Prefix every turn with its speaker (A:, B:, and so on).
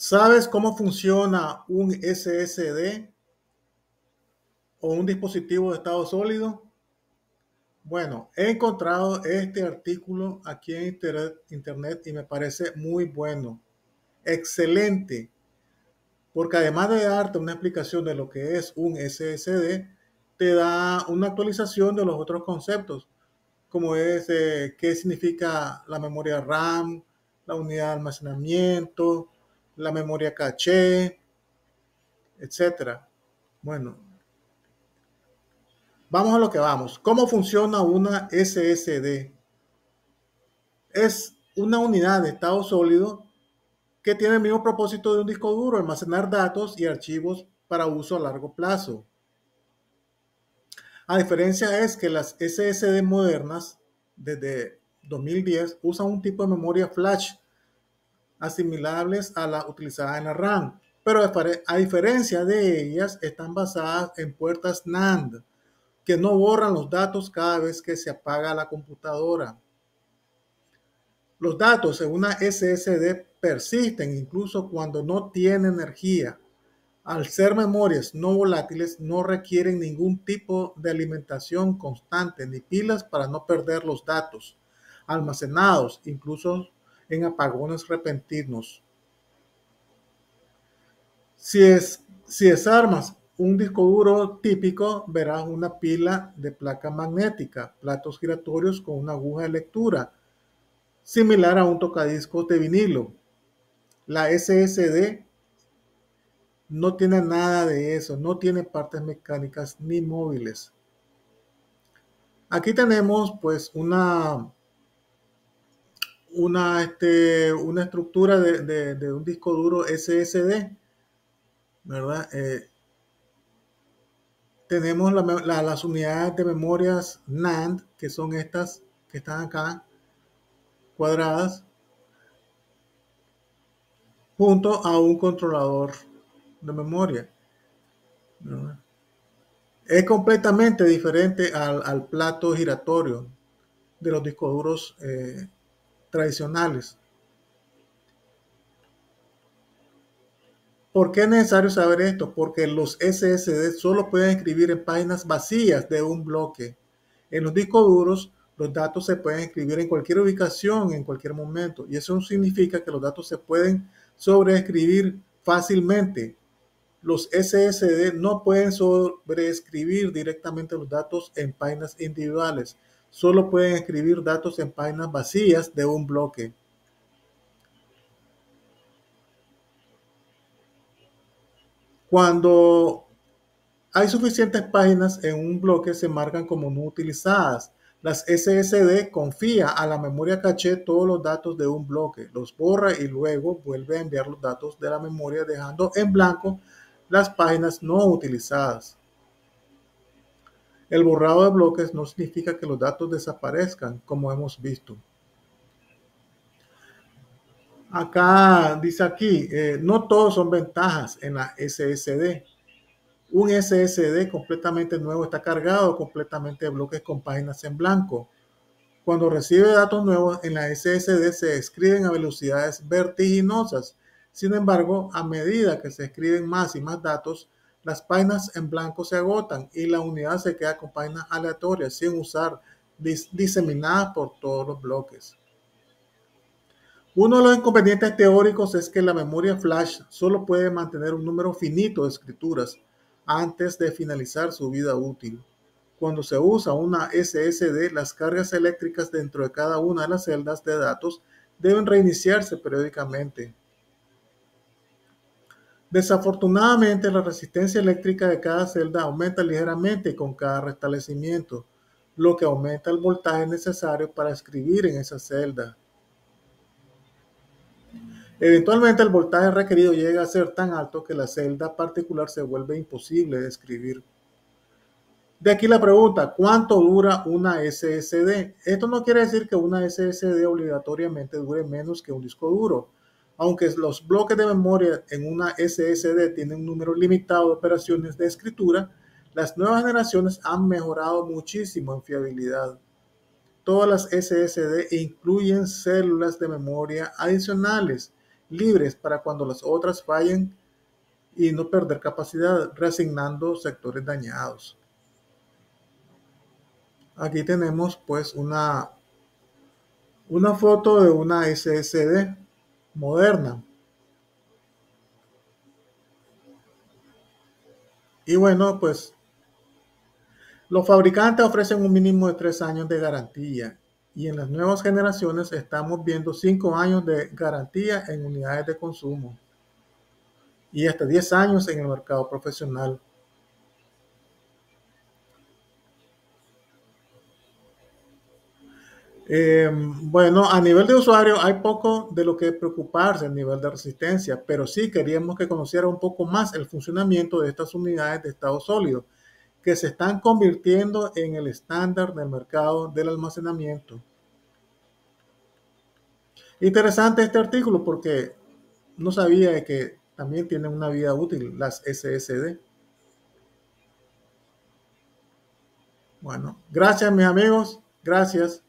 A: ¿Sabes cómo funciona un SSD o un dispositivo de estado sólido? Bueno, he encontrado este artículo aquí en internet y me parece muy bueno, excelente, porque además de darte una explicación de lo que es un SSD, te da una actualización de los otros conceptos, como es qué significa la memoria RAM, la unidad de almacenamiento, la memoria caché, etcétera. Bueno, vamos a lo que vamos. ¿Cómo funciona una SSD? Es una unidad de estado sólido que tiene el mismo propósito de un disco duro, almacenar datos y archivos para uso a largo plazo. A diferencia es que las SSD modernas, desde 2010, usan un tipo de memoria flash asimilables a la utilizada en la RAM, pero a diferencia de ellas, están basadas en puertas NAND, que no borran los datos cada vez que se apaga la computadora. Los datos en una SSD persisten incluso cuando no tiene energía. Al ser memorias no volátiles, no requieren ningún tipo de alimentación constante ni pilas para no perder los datos almacenados, incluso en apagones repentinos. Si desarmas un disco duro típico, verás una pila de placa magnética, platos giratorios con una aguja de lectura, similar a un tocadiscos de vinilo. La SSD no tiene nada de eso, no tiene partes mecánicas ni móviles. Aquí tenemos pues una estructura de un disco duro SSD, ¿verdad? Tenemos las unidades de memorias NAND, que son estas que están acá, cuadradas, junto a un controlador de memoria, ¿verdad? Es completamente diferente al plato giratorio de los discos duros tradicionales. ¿Por qué es necesario saber esto? Porque los SSD solo pueden escribir en páginas vacías de un bloque. En los discos duros, los datos se pueden escribir en cualquier ubicación, en cualquier momento. Y eso significa que los datos se pueden sobreescribir fácilmente. Los SSD no pueden sobreescribir directamente los datos en páginas individuales. Solo pueden escribir datos en páginas vacías de un bloque. Cuando hay suficientes páginas en un bloque, se marcan como no utilizadas. Las SSD confía a la memoria caché todos los datos de un bloque, los borra y luego vuelve a enviar los datos de la memoria dejando en blanco las páginas no utilizadas. El borrado de bloques no significa que los datos desaparezcan, como hemos visto. Acá dice aquí, no todos son ventajas en la SSD. Un SSD completamente nuevo está cargado completamente de bloques con páginas en blanco. Cuando recibe datos nuevos en la SSD se escriben a velocidades vertiginosas. Sin embargo, a medida que se escriben más y más datos, las páginas en blanco se agotan y la unidad se queda con páginas aleatorias sin usar, diseminadas por todos los bloques. Uno de los inconvenientes teóricos es que la memoria flash solo puede mantener un número finito de escrituras antes de finalizar su vida útil. Cuando se usa una SSD, las cargas eléctricas dentro de cada una de las celdas de datos deben reiniciarse periódicamente. Desafortunadamente, la resistencia eléctrica de cada celda aumenta ligeramente con cada restablecimiento, lo que aumenta el voltaje necesario para escribir en esa celda. Eventualmente el voltaje requerido llega a ser tan alto que la celda particular se vuelve imposible de escribir. De aquí la pregunta, ¿cuánto dura una SSD? Esto no quiere decir que una SSD obligatoriamente dure menos que un disco duro. Aunque los bloques de memoria en una SSD tienen un número limitado de operaciones de escritura, las nuevas generaciones han mejorado muchísimo en fiabilidad. Todas las SSD incluyen células de memoria adicionales, libres para cuando las otras fallen y no perder capacidad, reasignando sectores dañados. Aquí tenemos pues una foto de una SSD moderna. Y bueno, pues los fabricantes ofrecen un mínimo de 3 años de garantía y en las nuevas generaciones estamos viendo 5 años de garantía en unidades de consumo y hasta 10 años en el mercado profesional. Bueno, a nivel de usuario hay poco de lo que preocuparse a nivel de resistencia, pero sí queríamos que conociera un poco más el funcionamiento de estas unidades de estado sólido que se están convirtiendo en el estándar del mercado del almacenamiento. Interesante este artículo porque no sabía que también tienen una vida útil las SSD. Bueno, gracias mis amigos, gracias.